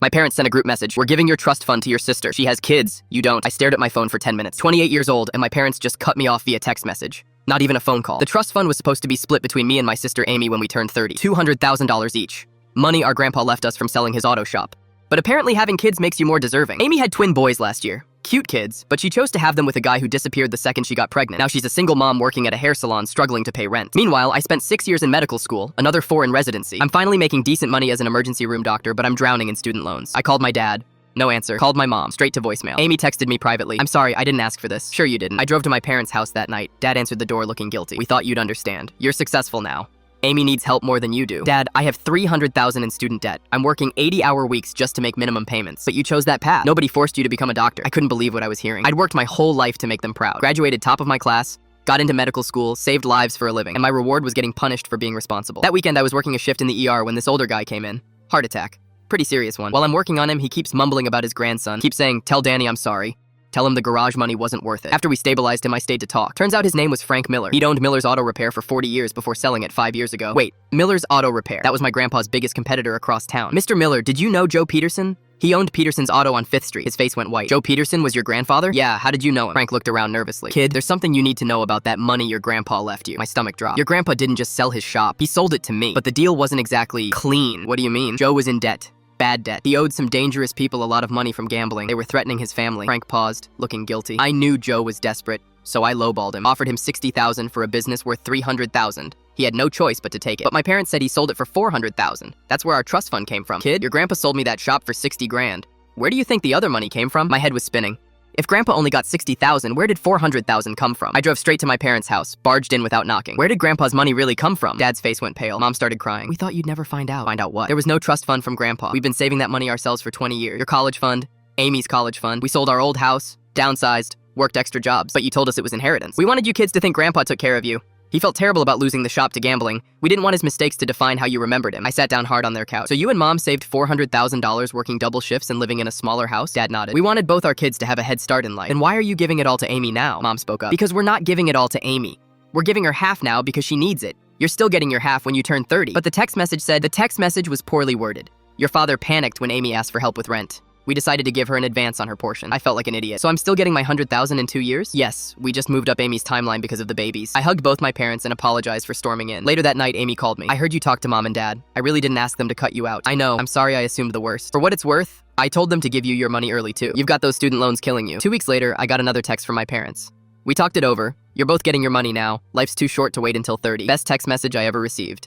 My parents sent a group message. We're giving your trust fund to your sister. She has kids. You don't. I stared at my phone for 10 minutes. 28 years old, and my parents just cut me off via text message. Not even a phone call. The trust fund was supposed to be split between me and my sister Amy when we turned 30. $200,000 each. Money our grandpa left us from selling his auto shop. But apparently having kids makes you more deserving. Amy had twin boys last year. Cute kids, but she chose to have them with a guy who disappeared the second she got pregnant. Now she's a single mom working at a hair salon struggling to pay rent. Meanwhile, I spent 6 years in medical school, another 4 in residency. I'm finally making decent money as an emergency room doctor, but I'm drowning in student loans. I called my dad. No answer. Called my mom. Straight to voicemail. Amy texted me privately. I'm sorry, I didn't ask for this. Sure you didn't. I drove to my parents' house that night. Dad answered the door looking guilty. We thought you'd understand. You're successful now. Amy needs help more than you do. Dad, I have $300,000 in student debt. I'm working 80-hour weeks just to make minimum payments. But you chose that path. Nobody forced you to become a doctor. I couldn't believe what I was hearing. I'd worked my whole life to make them proud. Graduated top of my class, got into medical school, saved lives for a living, and my reward was getting punished for being responsible. That weekend I was working a shift in the ER when this older guy came in. Heart attack. Pretty serious one. While I'm working on him, he keeps mumbling about his grandson. Keeps saying, tell Danny I'm sorry. Tell him the garage money wasn't worth it. After we stabilized him, I stayed to talk. Turns out his name was Frank Miller. He'd owned Miller's Auto Repair for 40 years before selling it 5 years ago. Wait, Miller's Auto Repair. That was my grandpa's biggest competitor across town. Mr. Miller, did you know Joe Peterson? He owned Peterson's Auto on 5th Street. His face went white. Joe Peterson was your grandfather? Yeah, how did you know him? Frank looked around nervously. Kid, there's something you need to know about that money your grandpa left you. My stomach dropped. Your grandpa didn't just sell his shop. He sold it to me. But the deal wasn't exactly clean. What do you mean? Joe was in debt. Bad debt. He owed some dangerous people a lot of money from gambling. They were threatening his family. Frank paused, looking guilty. I knew Joe was desperate, so I lowballed him. Offered him $60,000 for a business worth $300,000. He had no choice but to take it. But my parents said he sold it for $400,000. That's where our trust fund came from. Kid, your grandpa sold me that shop for 60 grand. Where do you think the other money came from? My head was spinning. If grandpa only got $60,000, where did $400,000 come from? I drove straight to my parents' house, barged in without knocking. Where did grandpa's money really come from? Dad's face went pale. Mom started crying. We thought you'd never find out. Find out what? There was no trust fund from grandpa. We've been saving that money ourselves for 20 years. Your college fund, Amy's college fund. We sold our old house, downsized, worked extra jobs. But you told us it was inheritance. We wanted you kids to think grandpa took care of you. He felt terrible about losing the shop to gambling. We didn't want his mistakes to define how you remembered him. I sat down hard on their couch. So you and Mom saved $400,000 working double shifts and living in a smaller house? Dad nodded. We wanted both our kids to have a head start in life. And why are you giving it all to Amy now? Mom spoke up. Because we're not giving it all to Amy. We're giving her half now because she needs it. You're still getting your half when you turn 30. But the text message said, the text message was poorly worded. Your father panicked when Amy asked for help with rent. We decided to give her an advance on her portion. I felt like an idiot. So I'm still getting my $100,000 in 2 years? Yes, we just moved up Amy's timeline because of the babies. I hugged both my parents and apologized for storming in. Later that night, Amy called me. I heard you talk to Mom and Dad. I really didn't ask them to cut you out. I know, I'm sorry I assumed the worst. For what it's worth, I told them to give you your money early too. You've got those student loans killing you. 2 weeks later, I got another text from my parents. We talked it over. You're both getting your money now. Life's too short to wait until 30. Best text message I ever received.